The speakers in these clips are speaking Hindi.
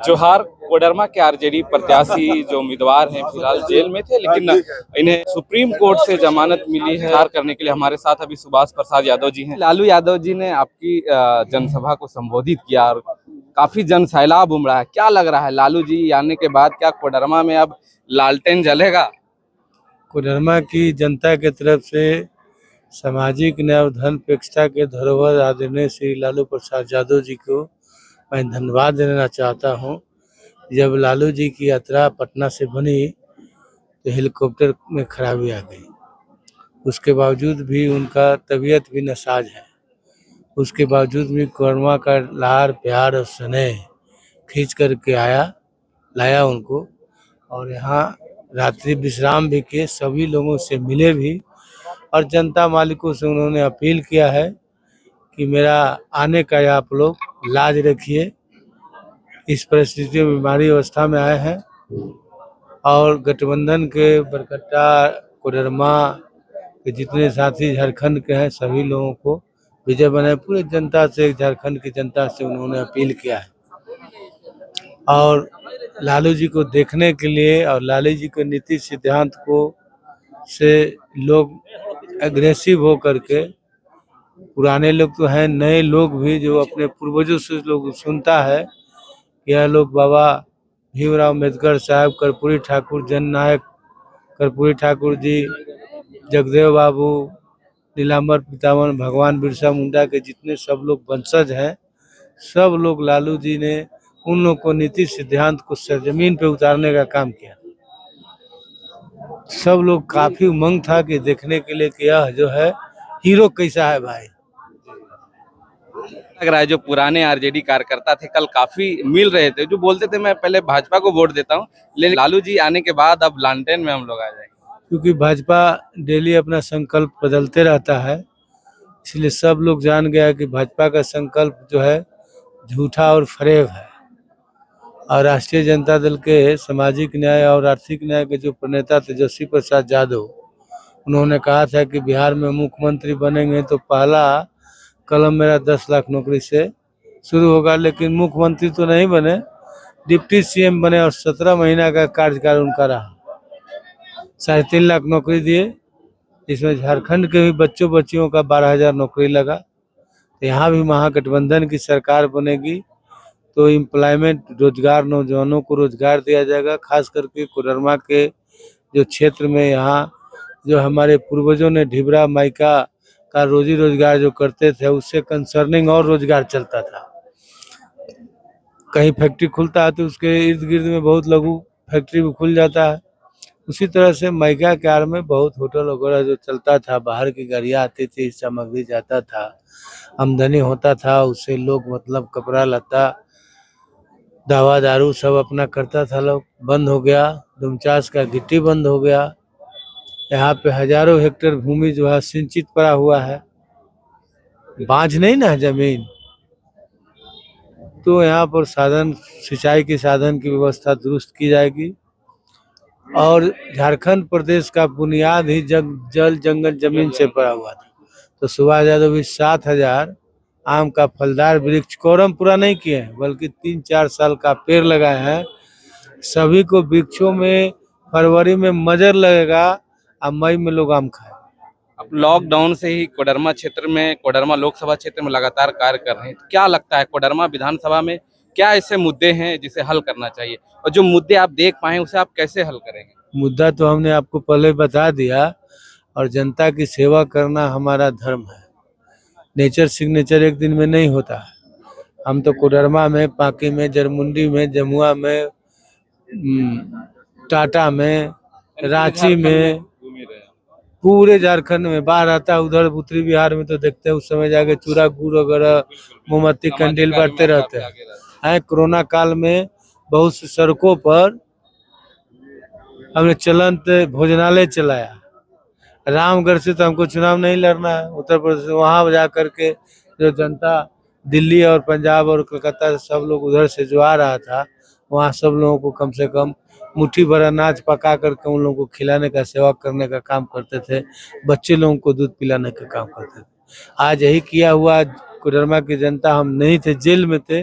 जोहार कोडरमा के आरजेडी प्रत्याशी जो उम्मीदवार हैं फिलहाल जेल में थे, लेकिन इन्हें सुप्रीम कोर्ट से जमानत मिली है। प्रचार करने के लिए हमारे साथ अभी सुभाष प्रसाद यादव जी हैं। लालू यादव जी ने आपकी जनसभा को संबोधित किया और काफी जन सैलाब उमड़ा है। क्या लग रहा है लालू जी आने के बाद, क्या कोडरमा में अब लालटेन जलेगा? कोडरमा की जनता के तरफ से सामाजिक न्याय और धर्मनिरपेक्षता के धरोहर आदरणीय श्री लालू प्रसाद यादव जी को मैं धन्यवाद देना चाहता हूं। जब लालू जी की यात्रा पटना से बनी तो हेलीकॉप्टर में खराबी आ गई, उसके बावजूद भी उनका तबीयत भी नासाज है। उसके बावजूद भी कोडरमा का लार प्यार और स्नेह खींच करके लाया उनको, और यहाँ रात्रि विश्राम भी किए, सभी लोगों से मिले भी, और जनता मालिकों से उन्होंने अपील किया है कि मेरा आने का आप लोग लाज रखिए। इस परिस्थिति में बीमारी अवस्था में आए हैं, और गठबंधन के बरकट्टा कोडरमा के जितने साथी झारखंड के हैं सभी लोगों को विजय बनाए। पूरे जनता से, झारखंड की जनता से उन्होंने अपील किया है, और लालू जी को देखने के लिए और लालू जी के नीति सिद्धांत को से लोग एग्रेसिव हो करके, पुराने लोग तो हैं, नए लोग भी जो अपने पूर्वजों से लोग सुनता है, यह लोग बाबा भीमराव अम्बेडकर साहब, कर्पूरी ठाकुर, जननायक कर्पूरी ठाकुर जी, जगदेव बाबू, नीलांबर पितामह, भगवान बिरसा मुंडा के जितने सब लोग वंशज हैं, सब लोग लालू जी ने उन लोग को नीति सिद्धांत को सरजमीन पे उतारने का काम किया। सब लोग काफी उमंग था कि देखने के लिए कि यह जो है हीरो कैसा है भाई। लग रहा है जो पुराने आरजेडी कार्यकर्ता थे कल काफी मिल रहे थे, जो बोलते थे मैं पहले भाजपा को वोट देता हूं, लेकिन लालू जी आने के बाद अब लालटेन में हम लोग आ जाएंगे। क्योंकि भाजपा डेली अपना संकल्प बदलते रहता है, इसलिए सब लोग जान गया कि भाजपा का संकल्प जो है झूठा और फरेब है। और राष्ट्रीय जनता दल के सामाजिक न्याय और आर्थिक न्याय के जो प्रणेता तेजस्वी प्रसाद यादव, उन्होंने कहा था कि बिहार में मुख्यमंत्री बनेंगे तो पहला कलम मेरा 10 लाख नौकरी से शुरू होगा। लेकिन मुख्यमंत्री तो नहीं बने, डिप्टी सीएम बने, और 17 महीना का कार्यकाल उनका रहा। 3.5 लाख नौकरी दिए, इसमें झारखंड के भी बच्चों बच्चियों का 12,000 नौकरी लगा। तो यहाँ भी महागठबंधन की सरकार बनेगी तो एम्प्लॉयमेंट, रोजगार, नौजवानों को रोजगार दिया जाएगा। खास करके कोडरमा के जो क्षेत्र में यहाँ जो हमारे पूर्वजों ने ढिबरा माइका का रोजी रोजगार जो करते थे, उससे कंसर्निंग और रोजगार चलता था। कहीं फैक्ट्री खुलता है तो उसके इर्द गिर्द में बहुत लघु फैक्ट्री भी खुल जाता है। उसी तरह से माइका के आड़ में बहुत होटल वगैरह जो चलता था, बाहर की गाड़ियाँ आती थी, सामग्री जाता था, आमदनी होता था, उससे लोग मतलब कपड़ा लत्ता, दवा दारू सब अपना करता था। लोग बंद हो गया, डुमचास का गिट्टी बंद हो गया। यहाँ पे हजारों हेक्टेयर भूमि जो है सिंचित पड़ा हुआ है, बांझ नहीं ना जमीन, तो यहाँ पर साधन, सिंचाई के साधन की व्यवस्था दुरुस्त की जाएगी। और झारखंड प्रदेश का बुनियाद ही जल जंगल जमीन से पड़ा हुआ था। तो सुभाष यादव भी 7,000 आम का फलदार वृक्ष कोरम पूरा नहीं किए हैं, बल्कि 3-4 साल का पेड़ लगाए हैं। सभी को वृक्षों में फरवरी में मजर लगेगा और मई में लोग आम खाए। अब लॉकडाउन से ही कोडरमा क्षेत्र में, कोडरमा लोकसभा क्षेत्र में लगातार कार्य कर रहे हैं, क्या लगता है कोडरमा विधानसभा में क्या ऐसे मुद्दे हैं जिसे हल करना चाहिए, और जो मुद्दे आप देख पाए उसे आप कैसे हल करेंगे? मुद्दा तो हमने आपको पहले बता दिया, और जनता की सेवा करना हमारा धर्म है। नेचर सिग्नेचर एक दिन में नहीं होता है। हम तो कोडरमा में, पाकी में, जरमुंडी में, जमुआ में, टाटा में, रांची में, पूरे झारखंड में बाढ़ आता है। उधर उत्तरी बिहार में तो देखते हैं उस समय जाके चूरा गुड़ वगैरह, मोमबत्ती कैंडल बढ़ते रहते हैं। कोरोना काल में बहुत सी सड़कों पर हमने चलंत भोजनालय चलाया। रामगढ़ से तो हमको चुनाव नहीं लड़ना है, उत्तर प्रदेश, वहाँ जा करके जो जनता दिल्ली और पंजाब और कलकत्ता से सब लोग उधर से जो आ रहा था, वहाँ सब लोगों को कम से कम मुट्ठी भर अनाज पका करके उन लोगों को खिलाने का, सेवा करने का काम करते थे। बच्चे लोगों को दूध पिलाने का काम करते थे। आज यही किया हुआ। कोडरमा की जनता, हम नहीं थे, जेल में थे,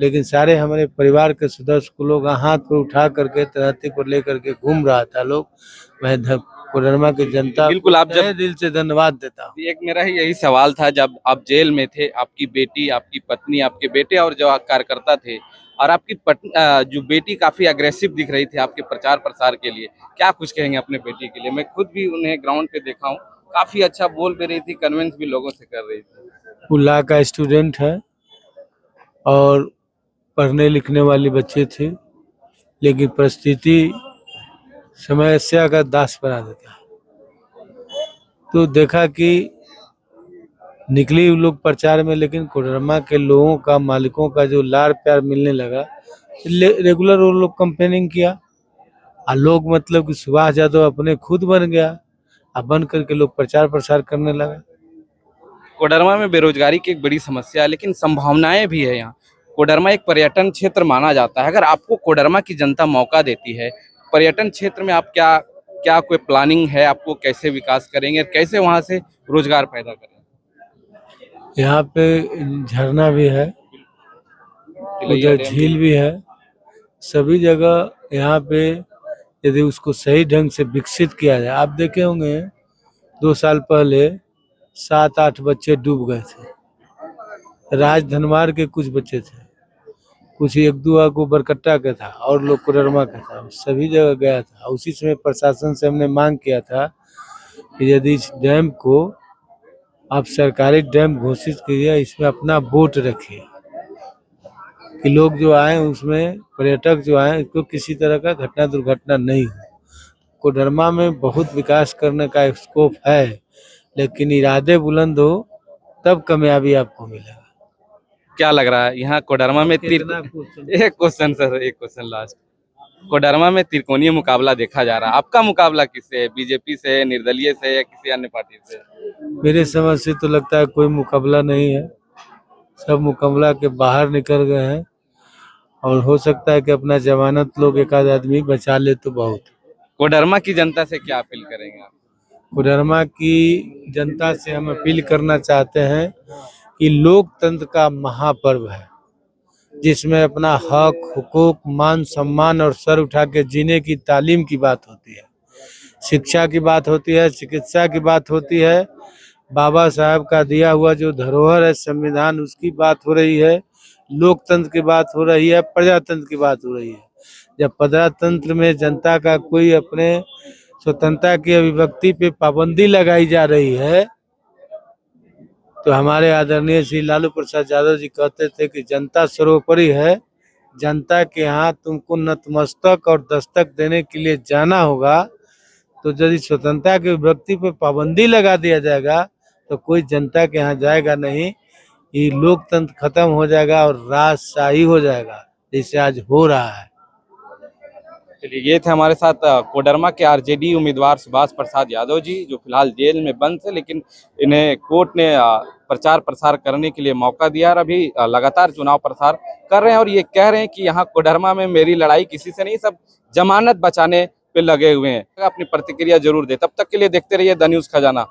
लेकिन सारे हमारे परिवार के सदस्य को लोग हाथ पर उठा करके तराती पर लेकर के घूम रहा था लोग। मैं कोडरमा की जनता बिल्कुल, आप जब तहे दिल से धन्यवाद देता हूँ। एक मेरा ही यही सवाल था, जब आप जेल में थे, आपकी बेटी, आपकी पत्नी, आपके बेटे और जो कार्यकर्ता थे, और आपकी जो बेटी काफी अग्रेसिव दिख रही थी आपके प्रचार प्रसार के लिए, क्या कुछ कहेंगे अपने बेटी के लिए? मैं खुद भी उन्हें ग्राउंड पे देखा हूँ, काफी अच्छा बोल भी रही थी, कन्विंस भी लोगों से कर रही थी। वो लॉ का स्टूडेंट है और पढ़ने लिखने वाली बच्चे थे, लेकिन परिस्थिति समस्या का दास बना देता है। तो देखा कि निकली वो लोग प्रचार में, लेकिन कोडरमा के लोगों का, मालिकों का जो लाड़ प्यार मिलने लगा, रेगुलर वो लोग कंपेनिंग किया। और लोग मतलब कि सुभाष यादव अपने खुद बन गया, अब बन करके लोग प्रचार प्रसार करने लगा। कोडरमा में बेरोजगारी की एक बड़ी समस्या है, लेकिन संभावनाएं भी है यहाँ। कोडरमा एक पर्यटन क्षेत्र माना जाता है। अगर आपको कोडरमा की जनता मौका देती है, पर्यटन क्षेत्र में आप क्या क्या कोई प्लानिंग है? आपको कैसे विकास करेंगे, कैसे वहां से रोजगार पैदा करेंगे? यहाँ पे झरना भी है, तिलैया उधर डैम झील भी है, सभी जगह यहाँ पे यदि उसको सही ढंग से विकसित किया जाए। आप देखे होंगे 2 साल पहले 7-8 बच्चे डूब गए थे। राज धनवार के कुछ बच्चे थे, कुछ एक दो को बरकट्टा का था और लोग कोडरमा का था, सभी जगह गया था। उसी समय प्रशासन से हमने मांग किया था कि यदि इस डैम को आप सरकारी डैम घोषित कीजिए, इसमें अपना बोट रखिए कि लोग जो आए उसमें, पर्यटक जो आए, इसको किसी तरह का घटना दुर्घटना नहीं हो। कोडरमा में बहुत विकास करने का स्कोप है, लेकिन इरादे बुलंद हो तब कामयाबी आपको मिलेगा। क्या लग रहा है यहाँ कोडरमा में एक क्वेश्चन लास्ट। कोडरमा में त्रिकोणीय मुकाबला देखा जा रहा है, आपका मुकाबला किससे है? बीजेपी से, निर्दलीय से, या किसी अन्य पार्टी से? मेरे समझ से तो लगता है कोई मुकाबला नहीं है, सब मुकाबला के बाहर निकल गए हैं, और हो सकता है कि अपना जमानत लोग एक आध आदमी बचा ले तो बहुत। कोडरमा की जनता से क्या अपील करेंगे आप? कोडरमा की जनता से हम अपील करना चाहते हैं कि लोकतंत्र का महापर्व है, जिसमें अपना हक, हुकूक, मान सम्मान और सर उठा के जीने की तालीम की बात होती है, शिक्षा की बात होती है, चिकित्सा की बात होती है, बाबा साहब का दिया हुआ जो धरोहर है संविधान, उसकी बात हो रही है, लोकतंत्र की बात हो रही है, प्रजातंत्र की बात हो रही है। जब प्रजातंत्र में जनता का कोई अपने स्वतंत्रता की अभिव्यक्ति पे पाबंदी लगाई जा रही है, तो हमारे आदरणीय श्री लालू प्रसाद यादव जी कहते थे कि जनता सर्वोपरि है, जनता के यहाँ तुमको नतमस्तक और दस्तक देने के लिए जाना होगा। तो यदि स्वतंत्रता के व्यक्ति पे पाबंदी लगा दिया जाएगा तो कोई जनता के यहाँ जाएगा नहीं, ये लोकतंत्र खत्म हो जाएगा और राजशाही हो जाएगा, जैसे आज हो रहा है। चलिए, ये थे हमारे साथ कोडरमा के आरजेडी उम्मीदवार सुभाष प्रसाद यादव जी, जो फिलहाल जेल में बंद थे, लेकिन इन्हें कोर्ट ने प्रचार प्रसार करने के लिए मौका दिया और अभी लगातार चुनाव प्रसार कर रहे हैं। और ये कह रहे हैं कि यहाँ कोडरमा में मेरी लड़ाई किसी से नहीं, सब जमानत बचाने पे लगे हुए हैं। अपनी प्रतिक्रिया जरूर दे। तब तक के लिए देखते रहिए द न्यूज़ खजाना।